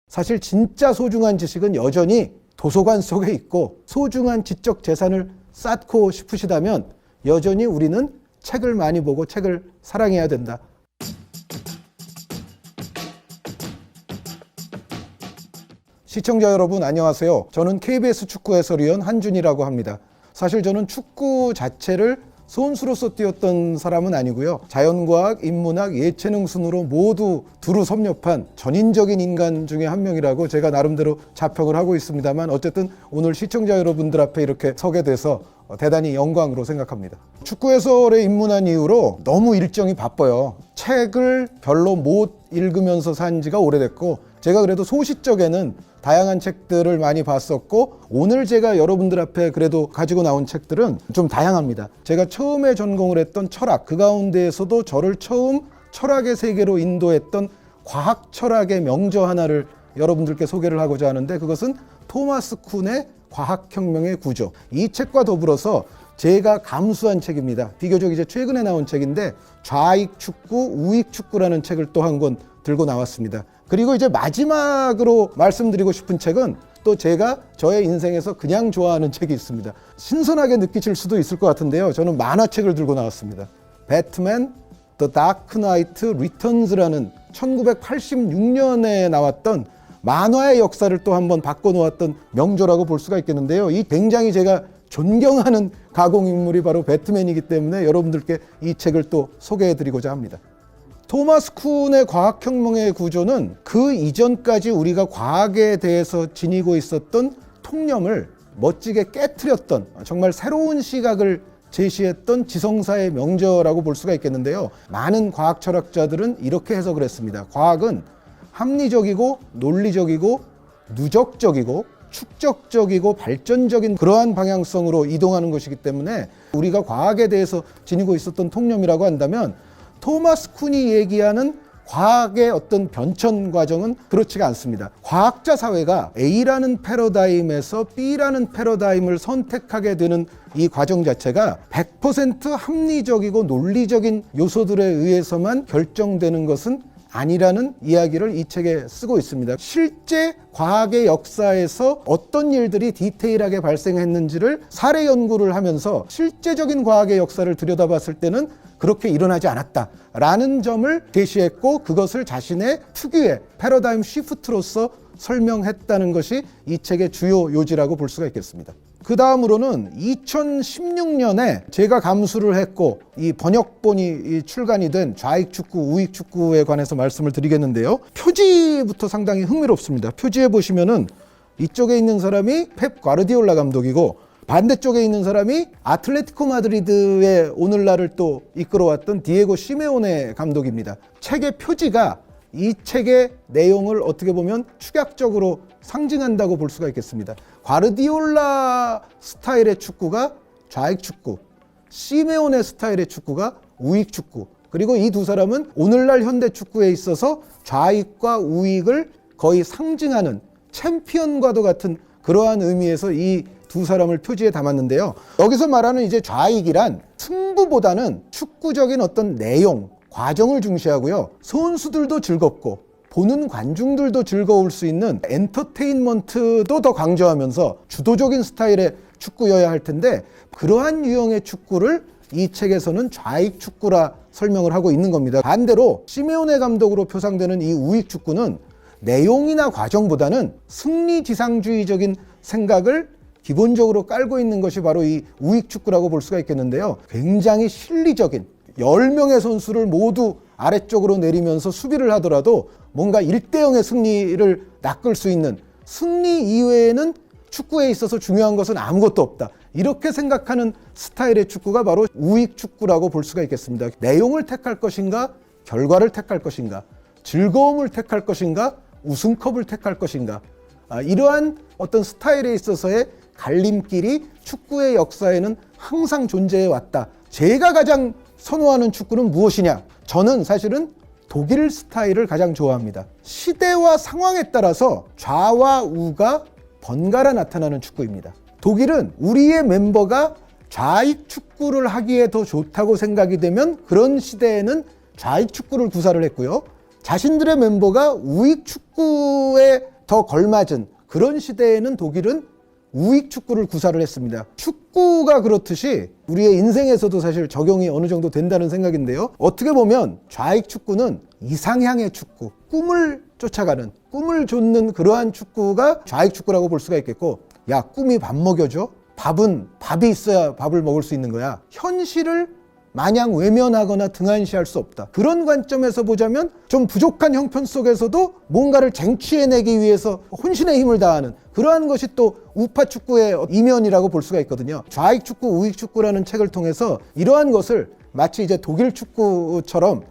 사실 진짜 소중한 지식은 여전히 도서관 속에 있고, 소중한 지적 재산을 쌓고 싶으시다면 여전히 우리는 책을 많이 보고 책을 사랑해야 된다. 시청자 여러분 안녕하세요. 저는 KBS 축구 해설위원 한준이라고 합니다. 사실 저는 축구 자체를 선수로서 뛰었던 사람은 아니고요. 자연과학, 인문학, 예체능 순으로 모두 두루 섭렵한 전인적인 인간 중에 한 명이라고 제가 나름대로 자평을 하고 있습니다만, 어쨌든 오늘 시청자 여러분들 앞에 이렇게 서게 돼서 대단히 영광으로 생각합니다. 축구 해설에 입문한 이후로 너무 일정이 바빠요. 책을 별로 못 읽으면서 산 지가 오래됐고, 제가 그래도 소시적에는 다양한 책들을 많이 봤었고, 오늘 제가 여러분들 앞에 그래도 가지고 나온 책들은 좀 다양합니다. 제가 처음에 전공을 했던 철학, 그 가운데에서도 저를 처음 철학의 세계로 인도했던 과학 철학의 명저 하나를 여러분들께 소개를 하고자 하는데, 그것은 토마스 쿤의 과학혁명의 구조. 이 책과 더불어서 제가 감수한 책입니다. 비교적 이제 최근에 나온 책인데, 좌익 축구, 우익 축구라는 책을 또 한 권 들고 나왔습니다. 그리고 이제 마지막으로 말씀드리고 싶은 책은 또 제가 저의 인생에서 그냥 좋아하는 책이 있습니다. 신선하게 느끼실 수도 있을 것 같은데요. 저는 만화책을 들고 나왔습니다. 배트맨 The Dark Knight Returns라는 1986년에 나왔던 만화의 역사를 또 한번 바꿔놓았던 명조라고 볼 수가 있겠는데요. 이 굉장히 제가 존경하는 가공인물이 바로 배트맨이기 때문에 여러분들께 이 책을 또 소개해드리고자 합니다. 토마스 쿤의 과학혁명의 구조는 그 이전까지 우리가 과학에 대해서 지니고 있었던 통념을 멋지게 깨트렸던, 정말 새로운 시각을 제시했던 지성사의 명저라고 볼 수가 있겠는데요. 많은 과학 철학자들은 이렇게 해석을 했습니다. 과학은 합리적이고 논리적이고 누적적이고 축적적이고 발전적인 그러한 방향성으로 이동하는 것이기 때문에, 우리가 과학에 대해서 지니고 있었던 통념이라고 한다면 토마스 쿤이 얘기하는 과학의 어떤 변천 과정은 그렇지가 않습니다. 과학자 사회가 A라는 패러다임에서 B라는 패러다임을 선택하게 되는 이 과정 자체가 100% 합리적이고 논리적인 요소들에 의해서만 결정되는 것은 아니라는 이야기를 이 책에 쓰고 있습니다. 실제 과학의 역사에서 어떤 일들이 디테일하게 발생했는지를 사례 연구를 하면서 실제적인 과학의 역사를 들여다봤을 때는 그렇게 일어나지 않았다라는 점을 제시했고, 그것을 자신의 특유의 패러다임 시프트로서 설명했다는 것이 이 책의 주요 요지라고 볼 수가 있겠습니다. 그 다음으로는 2016년에 제가 감수를 했고 이 번역본이 출간이 된 좌익 축구, 우익 축구에 관해서 말씀을 드리겠는데요. 표지부터 상당히 흥미롭습니다. 표지에 보시면은 이쪽에 있는 사람이 펩 과르디올라 감독이고, 반대쪽에 있는 사람이 아틀레티코 마드리드의 오늘날을 또 이끌어왔던 디에고 시메오네 감독입니다. 책의 표지가 이 책의 내용을 어떻게 보면 축약적으로 상징한다고 볼 수가 있겠습니다. 과르디올라 스타일의 축구가 좌익 축구, 시메오네 스타일의 축구가 우익 축구, 그리고 이 두 사람은 오늘날 현대 축구에 있어서 좌익과 우익을 거의 상징하는 챔피언과도 같은 그러한 의미에서 이 두 사람을 표지에 담았는데요. 여기서 말하는 이제 좌익이란 승부보다는 축구적인 어떤 내용, 과정을 중시하고요. 선수들도 즐겁고 보는 관중들도 즐거울 수 있는 엔터테인먼트도 더 강조하면서 주도적인 스타일의 축구여야 할 텐데, 그러한 유형의 축구를 이 책에서는 좌익 축구라 설명을 하고 있는 겁니다. 반대로 시메오네 감독으로 표상되는 이 우익 축구는 내용이나 과정보다는 승리지상주의적인 생각을 기본적으로 깔고 있는 것이 바로 이 우익 축구라고 볼 수가 있겠는데요. 굉장히 실리적인, 10명의 선수를 모두 아래쪽으로 내리면서 수비를 하더라도 뭔가 1대0의 승리를 낚을 수 있는, 승리 이외에는 축구에 있어서 중요한 것은 아무것도 없다, 이렇게 생각하는 스타일의 축구가 바로 우익 축구라고 볼 수가 있겠습니다. 내용을 택할 것인가, 결과를 택할 것인가, 즐거움을 택할 것인가, 우승컵을 택할 것인가, 이러한 어떤 스타일에 있어서의 갈림길이 축구의 역사에는 항상 존재해 왔다. 제가 가장 선호하는 축구는 무엇이냐? 저는 사실은 독일 스타일을 가장 좋아합니다. 시대와 상황에 따라서 좌와 우가 번갈아 나타나는 축구입니다. 독일은 우리의 멤버가 좌익 축구를 하기에 더 좋다고 생각이 되면 그런 시대에는 좌익 축구를 구사를 했고요. 자신들의 멤버가 우익 축구에 더 걸맞은 그런 시대에는 독일은 우익 축구를 구사를 했습니다. 축구가 그렇듯이 우리의 인생에서도 사실 적용이 어느 정도 된다는 생각인데요. 어떻게 보면 좌익 축구는 이상향의 축구, 꿈을 쫓아가는, 꿈을 좇는 그러한 축구가 좌익 축구라고 볼 수가 있겠고, 야, 꿈이 밥 먹여줘? 밥이 있어야 밥을 먹을 수 있는 거야. 현실을 마냥 외면하거나 등한시할 수 없다. 그런 관점에서 보자면 좀 부족한 형편 속에서도 뭔가를 쟁취해내기 위해서 혼신의 힘을 다하는 그러한 것이 또 우파 축구의 이면이라고 볼 수가 있거든요. 좌익 축구, 우익 축구라는 책을 통해서 이러한 것을 마치 이제 독일 축구처럼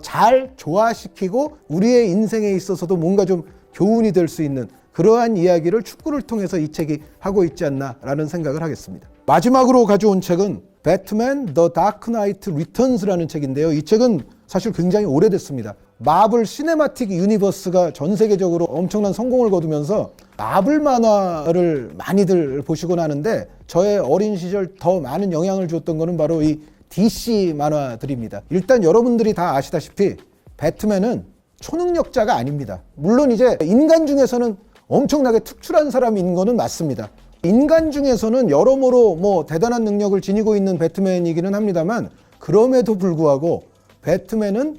잘 조화시키고 우리의 인생에 있어서도 뭔가 좀 교훈이 될 수 있는 그러한 이야기를 축구를 통해서 이 책이 하고 있지 않나라는 생각을 하겠습니다. 마지막으로 가져온 책은 배트맨 더 다크 나이트 리턴스라는 책인데요. 이 책은 사실 굉장히 오래됐습니다. 마블 시네마틱 유니버스가 전 세계적으로 엄청난 성공을 거두면서 마블 만화를 많이들 보시곤 하는데 저의 어린 시절 더 많은 영향을 줬던 거는 바로 이 DC 만화들입니다. 일단 여러분들이 다 아시다시피 배트맨은 초능력자가 아닙니다. 물론 이제 인간 중에서는 엄청나게 특출한 사람인 거는 맞습니다. 인간 중에서는 여러모로 뭐 대단한 능력을 지니고 있는 배트맨이기는 합니다만 그럼에도 불구하고 배트맨은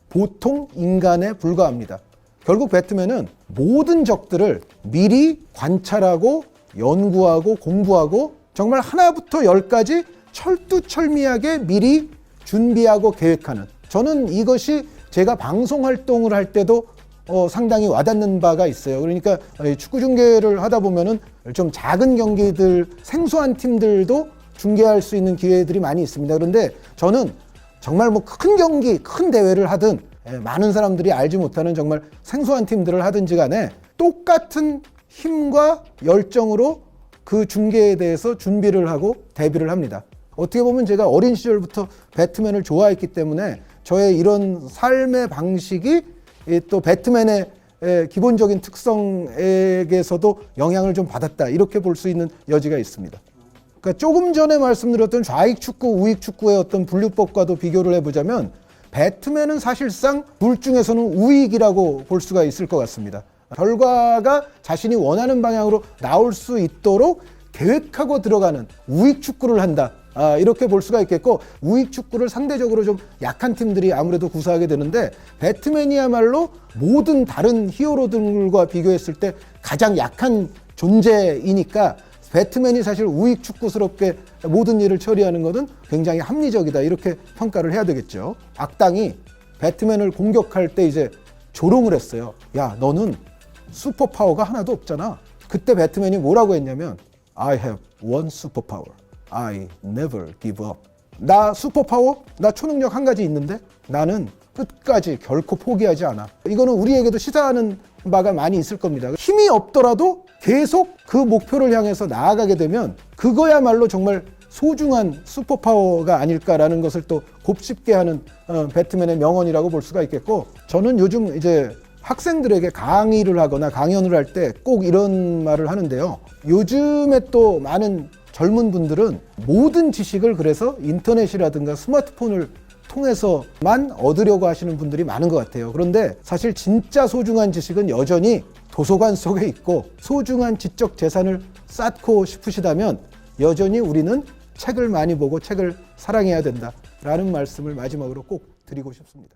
보통 인간에 불과합니다. 결국 배트맨은 모든 적들을 미리 관찰하고 연구하고 공부하고 정말 하나부터 열까지 철두철미하게 미리 준비하고 계획하는, 저는 이것이 제가 방송 활동을 할 때도 상당히 와닿는 바가 있어요. 그러니까 축구 중계를 하다 보면은 좀 작은 경기들, 생소한 팀들도 중계할 수 있는 기회들이 많이 있습니다. 그런데 저는 정말 뭐 큰 경기, 큰 대회를 하든 많은 사람들이 알지 못하는 정말 생소한 팀들을 하든지 간에 똑같은 힘과 열정으로 그 중계에 대해서 준비를 하고 대비를 합니다. 어떻게 보면 제가 어린 시절부터 배트맨을 좋아했기 때문에 저의 이런 삶의 방식이 또 배트맨의 기본적인 특성에게서도 영향을 좀 받았다, 이렇게 볼 수 있는 여지가 있습니다. 그러니까 조금 전에 말씀드렸던 좌익 축구, 우익 축구의 어떤 분류법과도 비교를 해보자면 배트맨은 사실상 둘 중에서는 우익이라고 볼 수가 있을 것 같습니다. 결과가 자신이 원하는 방향으로 나올 수 있도록 계획하고 들어가는 우익 축구를 한다, 이렇게 볼 수가 있겠고, 우익 축구를 상대적으로 좀 약한 팀들이 아무래도 구사하게 되는데 배트맨이야말로 모든 다른 히어로들과 비교했을 때 가장 약한 존재이니까 배트맨이 사실 우익 축구스럽게 모든 일을 처리하는 것은 굉장히 합리적이다, 이렇게 평가를 해야 되겠죠. 악당이 배트맨을 공격할 때 이제 조롱을 했어요. 야, 너는 슈퍼파워가 하나도 없잖아. 그때 배트맨이 뭐라고 했냐면 I have one superpower. I never give up. 나 슈퍼파워? 나 초능력 한 가지 있는데 나는 끝까지 결코 포기하지 않아. 이거는 우리에게도 시사하는 바가 많이 있을 겁니다. 힘이 없더라도 계속 그 목표를 향해서 나아가게 되면 그거야말로 정말 소중한 슈퍼파워가 아닐까라는 것을 또 곱씹게 하는 배트맨의 명언이라고 볼 수가 있겠고, 저는 요즘 이제 학생들에게 강의를 하거나 강연을 할 때 꼭 이런 말을 하는데요. 요즘에 또 많은 젊은 분들은 모든 지식을 그래서 인터넷이라든가 스마트폰을 통해서만 얻으려고 하시는 분들이 많은 것 같아요. 그런데 사실 진짜 소중한 지식은 여전히 도서관 속에 있고, 소중한 지적 재산을 쌓고 싶으시다면 여전히 우리는 책을 많이 보고 책을 사랑해야 된다라는 말씀을 마지막으로 꼭 드리고 싶습니다.